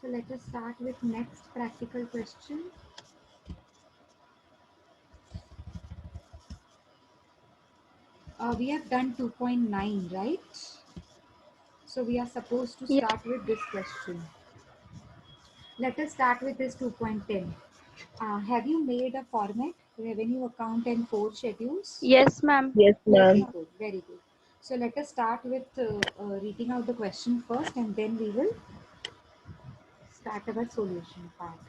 So let us start with next practical question. We have done 2.9, right? So we are supposed to Yeah. start with this question. Let us start with this 2.10. Have you made a format, revenue account and 4 schedules? Yes, ma'am. Yes, Very ma'am. good, very good. So let us start with reading out the question first and then we will start our solution part.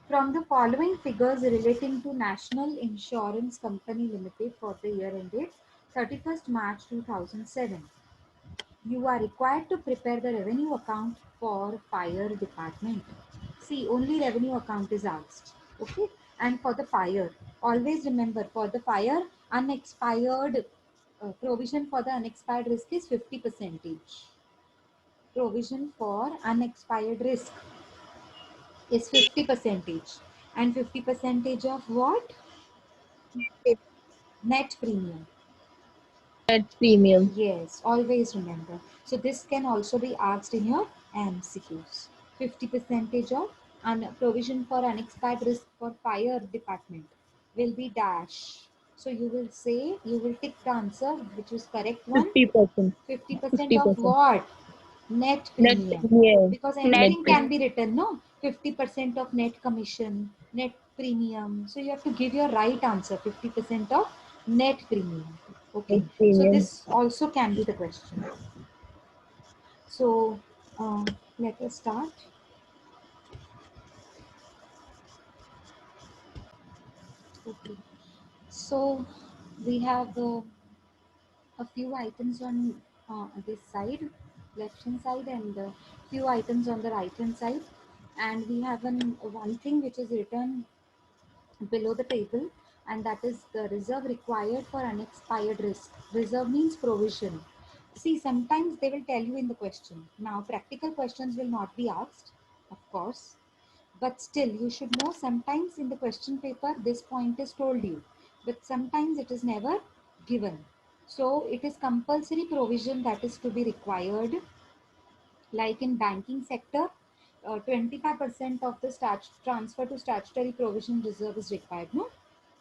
From the following figures relating to National Insurance Company Limited for the year ended 31st March 2007, you are required to prepare the revenue account for fire department. See, only revenue account is asked. Okay. And for the fire, always remember, for the fire, unexpired provision for the unexpired risk is 50 percentage. Provision for unexpired risk is 50 percentage. And 50 percentage of what? Net premium. Net premium. Yes, always remember. So this can also be asked in your MCQs. 50 percentage of provision for unexpired risk for fire department will be dash. So you will say, you will tick the answer which is correct one. 50%. 50% of 50%. what? Net Net premium. premium. Because Net Net anything can premium. be premium. written, no? 50% of net commission, net premium. So you have to give your right answer, 50% of net premium. Okay. Net So premium. this also can be the question. So let us start. Okay. So we have a few items on this side, left hand side, and a few items on the right hand side. And we have one thing which is written below the table, and that is the reserve required for unexpired risk. Reserve means provision. See, sometimes they will tell you in the question. Now, practical questions will not be asked, of course, but still you should know sometimes in the question paper this point is told you, but sometimes it is never given. So it is compulsory provision that is to be required, like in banking sector, 25% of the transfer to statutory provision reserve is required, no?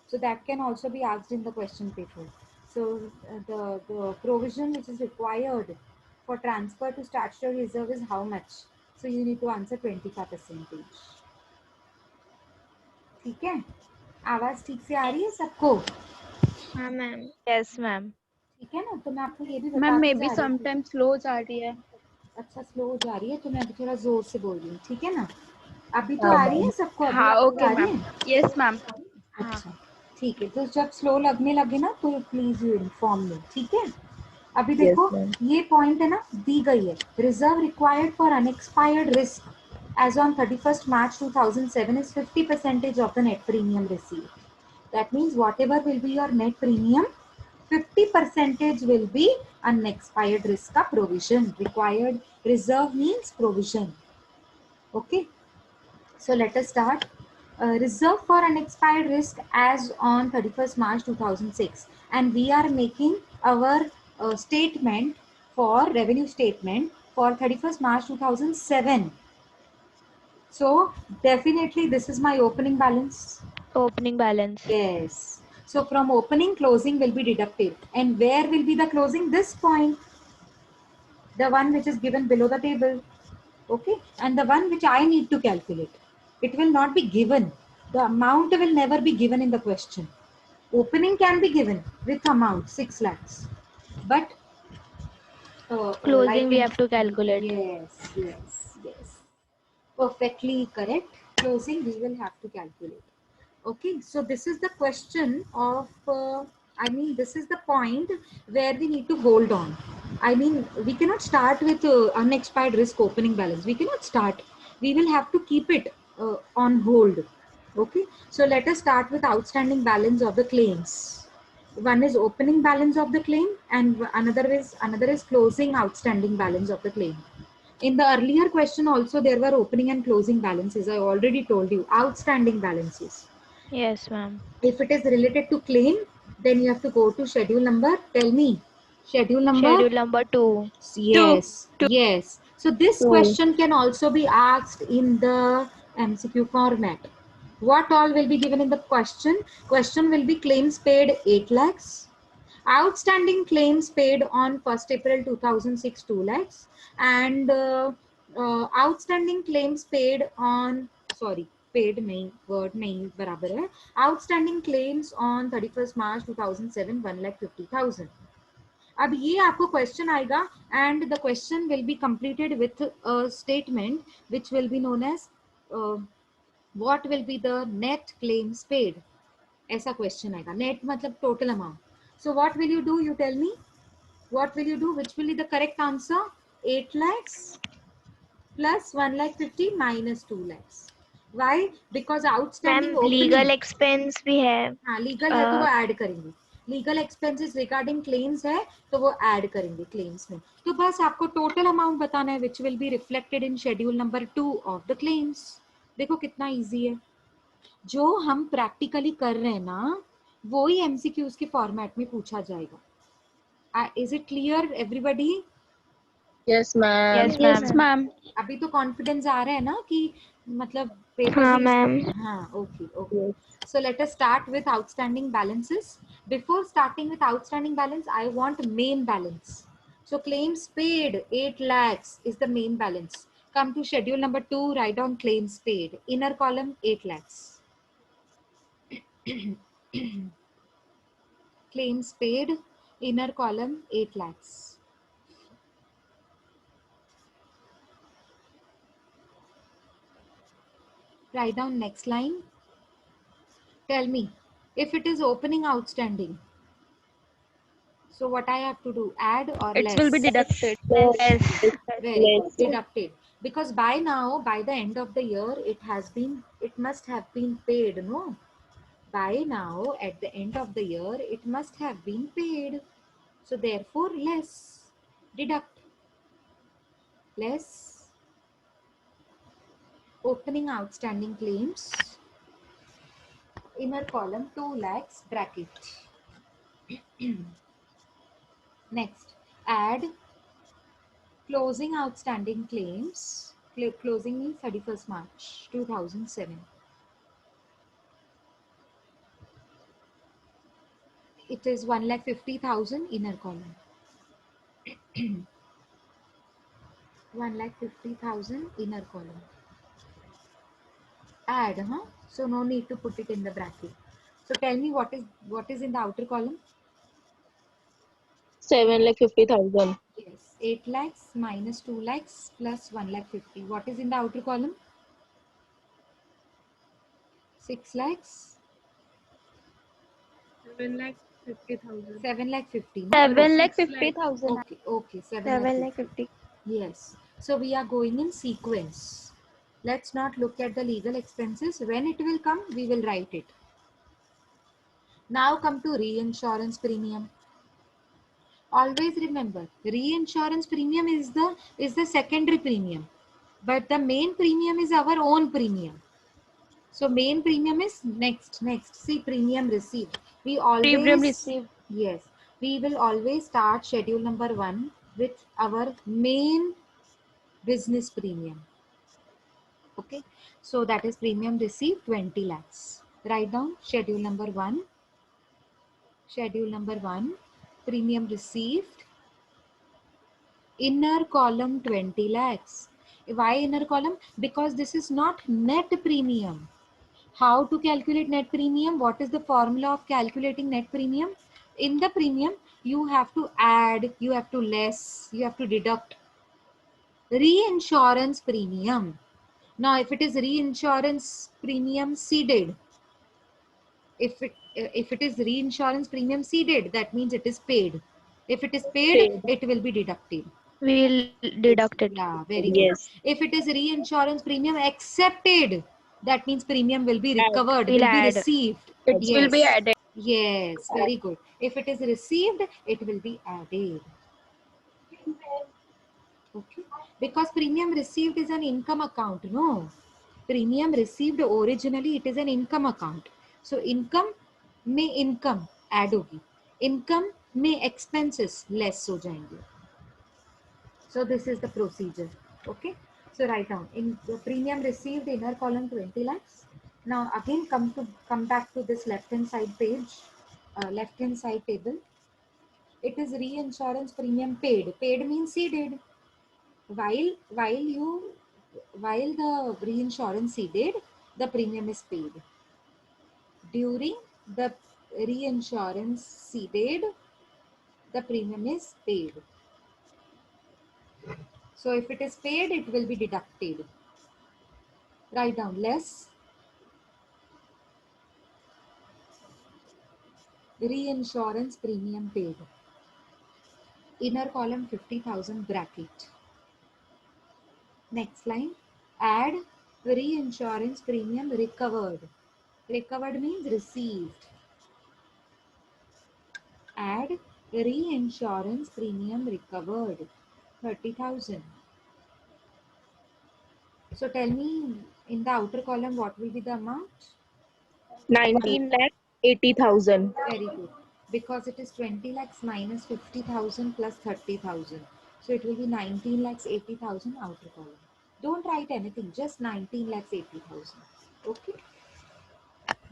So that can also be asked in the question paper. So the provision which is required for transfer to statutory reserve is how much? So you need to answer 25%. ठीक है? आवाज ठीक से आ रही है सबको? हाँ ma'am. Yes, ma'am. ठीक है ना? तो मैं आपको ये भी मैम बताते मे बी जा रही थी. समटाइम स्लो जा रही है. अच्छा, स्लो हो जा रही है तो मैं अभी थोड़ा जोर से बोल रही हूँ, ठीक है ना? अभी तो हाँ, आ रही है मैम. सबको, अभी हाँ, आपको ओके आ रही मैम. है? Yes ma'am. हाँ. अच्छा, ठीक है. तो जब स्लो लगने लगे ना तो प्लीज यू इन्फॉर्म मी, ठीक है? अभी Yes, देखो, ma'am. ये पॉइंट है ना, दी गई है, reserve required for unexpired risk as on 31st March 2007 is 50% of the net premium received. That means whatever will be your net premium, 50% will be unexpired risk ka provision. Required reserve means provision. Okay. So let us start. Reserve for unexpired risk as on 31st March 2006, and we are making our statement for revenue statement for 31st March 2007. So definitely this is my opening balance. Opening balance. Yes. So from opening, closing will be deducted. And where will be the closing? This point, the one which is given below the table. Okay. And the one which I need to calculate. It will not be given. The amount will never be given in the question. Opening can be given with amount 6 lakhs. But Closing like we in, have to calculate. yes. Perfectly correct. Closing we will have to calculate. Okay, so this is the question of, this is the point where we need to hold on. We cannot start with unexpired risk opening balance. We cannot start. We will have to keep it on hold. Okay, so let us start with outstanding balance of the claims. One is opening balance of the claim, and another is closing outstanding balance of the claim. In the earlier question also there were opening and closing balances. I already told you outstanding balances. Yes, ma'am. If it is related to claim, then you have to go to schedule number. Tell me, schedule number. Schedule number 2. Two. Yes. So this True. question can also be asked in the MCQ format. What all will be given in the question? Question will be claims paid 8 lakhs. Outstanding claims paid on 1st April 2006 2 lakhs. And outstanding claims paid on, sorry, paid नहीं, word नहीं बराबर है. Outstanding claims on 31st March 2007 1,50,000. अब ये आपको question आएगा and the question will be completed with a statement which will be known as what will be the net claims paid. ऐसा question आएगा. नेट मतलब total amount. So what will you do? You tell me. What will you do? Which will be the correct answer? 8 lakhs plus 1,50,000 minus 2 lakhs. Why? Because outstanding ma'am opening. Legal expense भी है. हाँ, legal है तो वो add करेंगे. Legal expenses regarding claims है तो वो ऐड करेंगे क्लेम्स में. तो बस आपको टोटल अमाउंट बताना है विच will be reflected in schedule number 2 of the claims. देखो कितना इजी है. जो हम प्रैक्टिकली कर रहे हैं ना, वो ही एमसीक्यूज के फॉर्मेट में पूछा जाएगा. Is it clear everybody? Yes, ma'am. Yes Yes, ma'am. ma'am. अभी तो कॉन्फिडेंस आ रहा है ना कि मतलब पेपर हाँ भी. मैम. हाँ, okay okay. So let us start with outstanding balances. Before starting with outstanding balance, I want main balance. So claims paid 8 lakhs is the main balance. Come to schedule number 2, write down claims paid. Inner column 8 lakhs. Claims paid, inner column 8 lakhs. Write down next line. Tell me if it is opening outstanding. So what I have to do? Add or less? It will be deducted. Yes. Very good. Less. Deducted. Because by now, by the end of the year, it must have been paid, no? By now, at the end of the year, it must have been paid. So therefore, less. Deduct. Less. Opening outstanding claims. Inner column 2 lakhs bracket. Next, add closing outstanding claims. Closing means 31st March 2007. It is 1,50,000 inner column. 1,50,000 inner column. Add, huh? So no need to put it in the bracket. So tell me what is in the outer column? 7,50,000. Yes, 8 lakhs minus 2 lakhs plus 1,50,000. What is in the outer column? 6 lakhs. 7,50,000. 7,50,000. 7,50,000. Okay, okay. 7,50,000. Yes. So we are going in sequence. Let's not look at the legal expenses. When it will come, we will write it. Now come to reinsurance premium. Always remember, reinsurance premium is the secondary premium, but the main premium is our own premium. So main premium is next. See, premium received. We always, Premium received. yes, we will always start schedule number 1 with our main business premium. Okay, so that is premium received 20 lakhs. Write down schedule number 1. Schedule number 1, premium received, inner column 20 lakhs. Why inner column? Because this is not net premium. How to calculate net premium? What is the formula of calculating net premium? In the premium, you have to add, you have to less, you have to deduct reinsurance premium. Now, if it is reinsurance premium ceded, if it is reinsurance premium ceded, that means it is paid. If it is paid, it will be deducted. We'll deduct it. Yeah, very good. Yes. If it is reinsurance premium accepted, that means premium will be recovered, We'll will be add. received. It Yes. will be added. Yes, very good. If it is received, it will be added. Okay. Because premium received is an income account, no? Premium received originally, it is an income account. So income में income add होगी. Income में expenses less हो जाएंगे. So this is the procedure. Okay, so write down in the premium received, inner column 20 lakhs. Now again come back to this left hand side page, left hand side table. It is reinsurance premium paid. Paid means ceded. While the reinsurance ceded, the premium is paid. During the reinsurance ceded, the premium is paid. So if it is paid, it will be deducted. Write down less reinsurance premium paid. Inner column 50,000 bracket. Next line, add reinsurance premium recovered. Recovered means received. Add reinsurance premium recovered 30,000. So tell me in the outer column what will be the amount? 19,80,000. Very good. Because it is 20 lakhs minus 50,000 plus 30,000. So it will be 19 lakhs 80,000 outer column. Don't write anything, just 19 lakhs 80,000. Okay.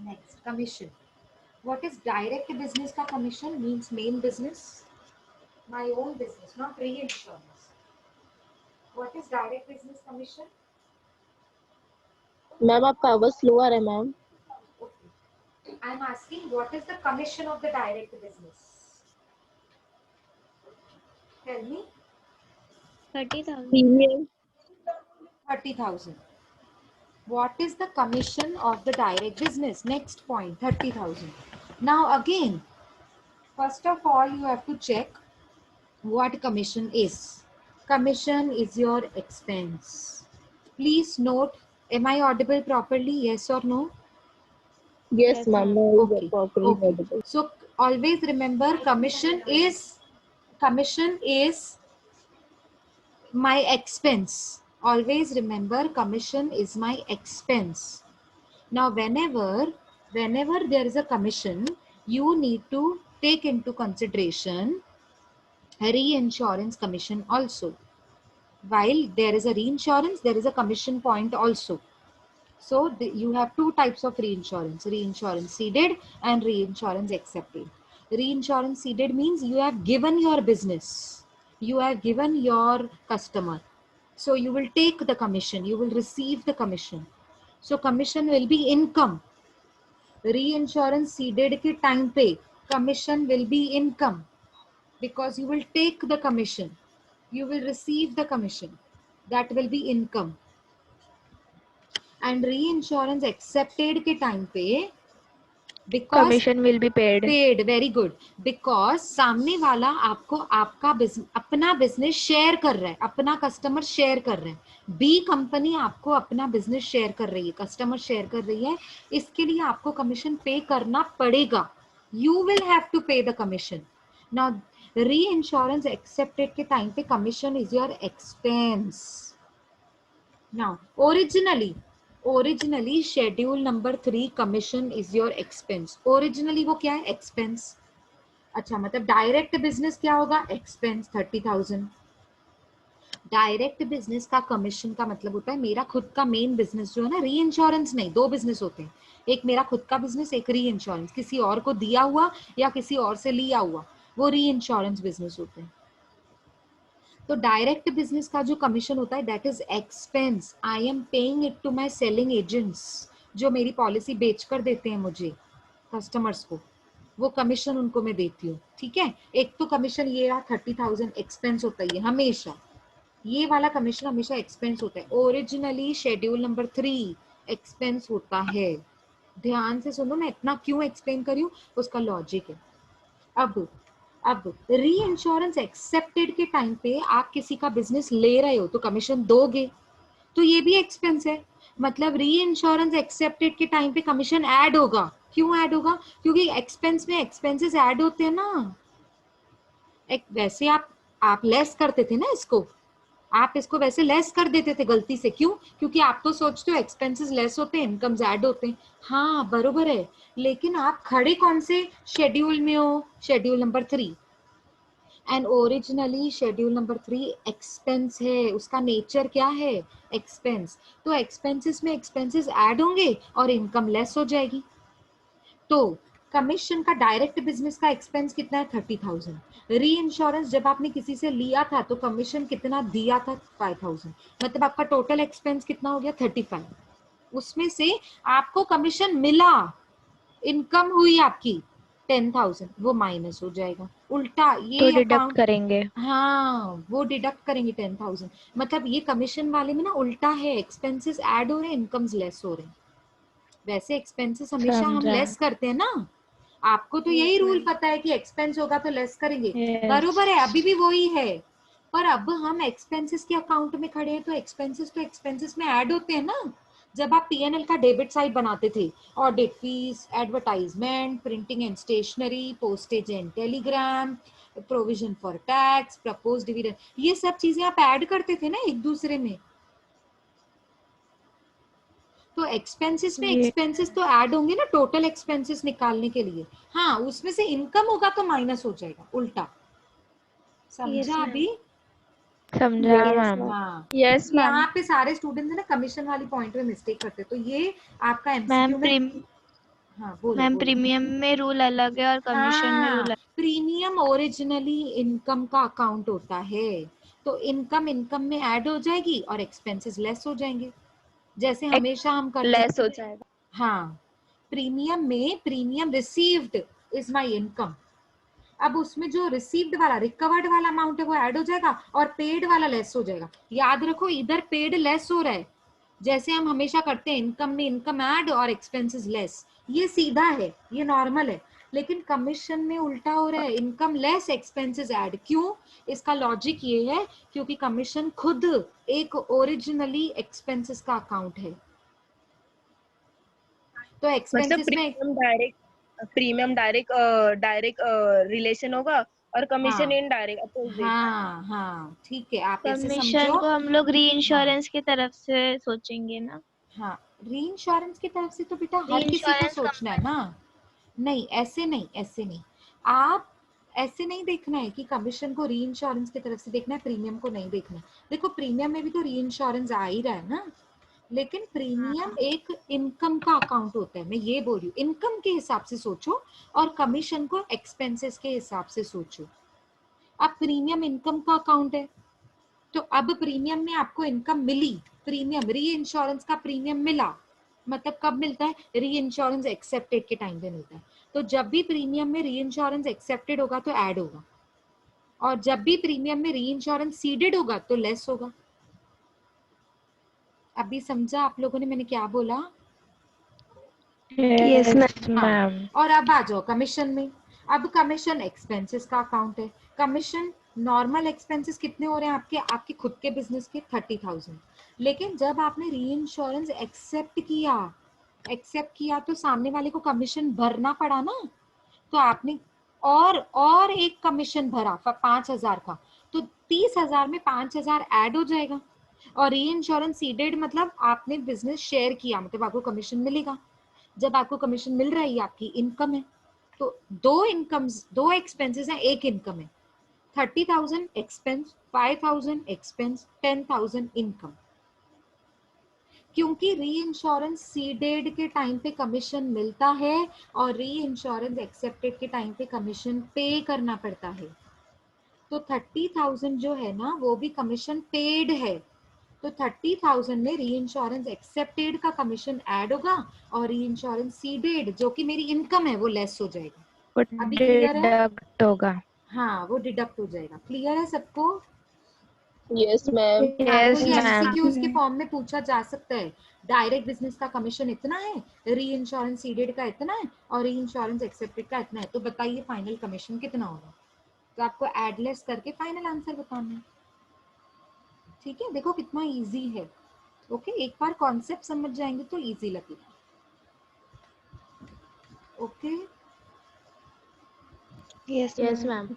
Next, commission. What is direct business ka commission? Means main business. My own business, not reinsurance. What is direct business commission? Ma'am आपका आवाज slow आ रहा है ma'am. Okay. I am asking what is the commission of the direct business? Tell me. 30,000. Premium 30,000. What is the commission of the direct business? Next point, 30,000. Now again, first of all, you have to check what commission is. Commission is your expense. Please note, am I audible properly? Yes or no? yes Yes, ma'am. ma'am. Okay. Properly Okay. audible. So always remember, commission is my expense. Always remember, commission is my expense. Now whenever there is a commission, you need to take into consideration reinsurance commission also. While there is a reinsurance, there is a commission point also. So you have two types of reinsurance: reinsurance ceded and reinsurance accepted. Reinsurance ceded means you have given your business, you have given your customer, so you will take the commission, you will receive the commission. So commission will be income. Reinsurance ceded के time पे commission will be income, because you will take the commission, you will receive the commission, that will be income. And reinsurance accepted के time पे, because Commission will be paid. paid, very good, because सामने वाला आपको आपका अपना business share कर रहा है, अपना कस्टमर शेयर कर रहे हैं. बी कंपनी आपको अपना बिजनेस शेयर कर रही है, कस्टमर शेयर कर रही है, इसके लिए आपको कमीशन पे करना पड़ेगा. यू विल हैव टू पे द कमीशन. नाउ री इंश्योरेंस एक्सेप्टेड के टाइम पे commission is your expense. Now originally schedule number 3 commission is your expense. Originally वो क्या है? एक्सपेंस. अच्छा, मतलब डायरेक्ट बिजनेस क्या होगा? एक्सपेंस 30,000. डायरेक्ट बिजनेस का कमीशन का मतलब होता है मेरा खुद का मेन बिजनेस जो है ना, री इंश्योरेंस नहीं, दो बिजनेस होते हैं, एक मेरा खुद का बिजनेस, एक री इंश्योरेंस, किसी और को दिया हुआ या किसी और से लिया हुआ, वो री इंश्योरेंस बिजनेस होते हैं. तो डायरेक्ट बिजनेस का जो कमीशन होता है that is expense. I am paying it to my selling agents, जो मेरी पॉलिसी बेच कर देते हैं मुझे कस्टमर्स को, वो कमीशन उनको मैं देती हूँ. ठीक है, एक तो कमीशन ये रहा 30,000 एक्सपेंस होता है हमेशा, ये वाला कमीशन हमेशा एक्सपेंस होता है. ओरिजिनली शेड्यूल नंबर 3 एक्सपेंस होता है. ध्यान से सुनो, मैं इतना क्यों एक्सप्लेन कर रही हूँ, उसका लॉजिक है. अब री इंश्योरेंस एक्सेप्टेड के टाइम पे आप किसी का बिजनेस ले रहे हो तो कमीशन दोगे, तो ये भी एक्सपेंस है. मतलब री इंश्योरेंस एक्सेप्टेड के टाइम पे कमीशन ऐड होगा. क्यों ऐड होगा? क्योंकि एक्सपेंस में एक्सपेंसेस ऐड होते हैं ना. वैसे आप लेस करते थे ना इसको, आप इसको वैसे लेस कर देते थे गलती से. क्यों? क्योंकि आप तो सोचते हो एक्सपेंसेस लेस होते हैं, इनकम्स ऐड होते हैं. हाँ बरोबर है, लेकिन आप खड़े कौन से शेड्यूल में हो? Schedule number 3. And originally schedule number 3 expense है, उसका नेचर क्या है, एक्सपेंस। तो एक्सपेंसेस में एक्सपेंसेस ऐड होंगे और इनकम लेस हो जाएगी। तो कमीशन का डायरेक्ट बिजनेस का एक्सपेंस कितना है, 30,000। री इंश्योरेंस जब आपने किसी से लिया था तो कमीशन कितना दिया था, 5,000। मतलब आपका टोटल एक्सपेंस कितना हो गया, 35। उसमें से आपको कमीशन मिला, इनकम हुई आपकी 10,000, वो माइनस हो जाएगा। उल्टा तो ये डिडक्ट अकाउंट, करेंगे। हाँ वो डिडक्ट करेंगे 10,000। मतलब ये कमीशन वाले में ना उल्टा है, एक्सपेंसेस ऐड हो रहे हैं, इनकम्स लेस हो रहे हैं। वैसे एक्सपेंसेस हमेशा हम समझा। लेस करते हैं ना, आपको तो यही यस रूल मैम। पता है कि एक्सपेंस होगा तो लेस करेंगे, यस। बरोबर है, अभी भी वही है। पर अब हम एक्सपेंसेस के अकाउंट में खड़े हैं तो एक्सपेंसेस में ऐड होते हैं ना। जब आप पीएनएल का डेबिट साइड बनाते थे, audit fees, advertisement, printing and stationery, postage and telegram, provision for tax, propose dividend, ये सब चीजें आप ऐड करते थे ना एक दूसरे में। तो एक्सपेंसेस में ये एक्सपेंसेस तो ऐड होंगे ना टोटल एक्सपेंसेस निकालने के लिए। हाँ उसमें से इनकम होगा तो माइनस हो जाएगा, उल्टा। यस समझा मैम। अभी? समझा Yes, मैम। ma'am. हाँ, Yes, क्योंकि ma'am. यहाँ पे सारे स्टूडेंट्स है ना कमीशन वाली पॉइंट में मिस्टेक करते, तो ये आपका मैम एमसीक्यू में। हाँ बोलो मैम बोलो। प्रीमियम में रूल अलग है और कमीशन में रूल हाँ, अलग। प्रीमियम ओरिजिनली इनकम का अकाउंट होता है, तो इनकम में ऐड हो जाएगी और एक्सपेंसेस लेस हो जाएंगे, जैसे हमेशा हम करते Less हैं। हो जाएगा. हाँ, प्रीमियम में premium received is my income. अब उसमें जो रिसीव्ड वाला रिकवर्ड वाला अमाउंट है वो ऐड हो जाएगा और पेड वाला लेस हो जाएगा। याद रखो इधर पेड लेस हो रहा है, जैसे हम हमेशा करते हैं इनकम में इनकम ऐड और एक्सपेंसेस लेस, ये सीधा है, ये नॉर्मल है। लेकिन कमीशन में उल्टा हो रहा है, इनकम लेस एक्सपेंसेस ऐड। क्यों? इसका लॉजिक ये है क्योंकि कमीशन खुद एक ओरिजिनली एक्सपेंसेस का अकाउंट है। तो मतलब एक्सपेंसेस में, प्रीमियम डायरेक्ट डायरेक्ट रिलेशन होगा और कमीशन हाँ इनडायरेक्ट अपोजिट. हाँ हाँ ठीक है, आप ऐसे कमीशन समझो। को हम लोग री हाँ इंश्योरेंस की तरफ से सोचेंगे ना। हाँ, री इंश्योरेंस की तरफ से तो बेटा री हर किसी को इंश्योरेंस सोचना है कंपनी। ना। नहीं ऐसे नहीं, ऐसे नहीं, आप ऐसे नहीं देखना है कि कमीशन को री इंश्योरेंस की तरफ से देखना है, प्रीमियम को नहीं देखना है। देखो प्रीमियम में भी तो री इंश्योरेंस आ ही रहा है ना, लेकिन प्रीमियम एक इनकम का अकाउंट होता है, मैं ये बोल रही हूँ, इनकम के हिसाब से सोचो और कमीशन को एक्सपेंसेस के हिसाब से सोचो। अब प्रीमियम इनकम का अकाउंट है, तो अब प्रीमियम में आपको इनकम मिली, प्रीमियम री इंश्योरेंस का प्रीमियम मिला, मतलब कब मिलता है, री इंश्योरेंस एक्सेप्टेड के टाइम पे मिलता है। तो जब भी प्रीमियम में री इंश्योरेंस एक्सेप्टेड होगा तो ऐड होगा, और जब भी प्रीमियम में री इंश्योरेंस सीडेड होगा तो लेस होगा। अभी समझा आप लोगों ने मैंने क्या बोला? यस हाँ, मैम। और अब आ जाओ कमीशन में। अब कमीशन एक्सपेंसेस का अकाउंट है। कमीशन नॉर्मल एक्सपेंसेस कितने हो रहे हैं आपके, आपके खुद के बिजनेस के 30,000। लेकिन जब आपने री इंश्योरेंस एक्सेप्ट किया तो सामने वाले को कमीशन भरना पड़ा ना, तो आपने और एक कमीशन भरा 5,000 का, तो 30,000 में 5,000 ऐड हो जाएगा। और री इंश्योरेंस सीडेड मतलब आपने बिजनेस शेयर किया, मतलब आपको कमीशन मिलेगा। जब आपको कमीशन मिल रहा है ये आपकी इनकम है। तो दो इनकम्स, दो एक्सपेंसेस हैं, एक इनकम है। 30,000 एक्सपेंस, 5,000 एक्सपेंस, 10,000 इनकम। क्योंकि री इंश्योरेंस सीडेड के टाइम पे कमीशन मिलता है और री इंश्योरेंस एक्सेप्टेड के टाइम पे कमीशन पे करना पड़ता है। तो 30,000 जो है ना वो भी कमीशन पेड है। तो 30,000 में री इंश्योरेंस एक्सेप्टेड का कमीशन ऐड होगा और री इंश्योरेंस सीडेड जो कि मेरी इनकम है वो लेस हो जाएगा। वो अभी क्लियर है? डिडक्ट होगा। हाँ वो डिडक्ट हो जाएगा। क्लियर है सबको? Yes, ma'am. आपको यस ये मैम। एमसीक्यूज के फॉर्म में पूछा जा सकता है, डायरेक्ट बिजनेस का कमीशन इतना है, री इंश्योरेंस सीडेड का इतना है और री इंश्योरेंस एक्सेप्टेड का इतना है, तो बताइए फाइनल कमीशन कितना होगा। तो आपको एडलेस करके फाइनल आंसर बताना है। ठीक है, देखो कितना इजी है। ओके, एक बार कॉन्सेप्ट समझ जाएंगे तो इजी लगेगा। Okay yes Yes, ma'am. ma'am.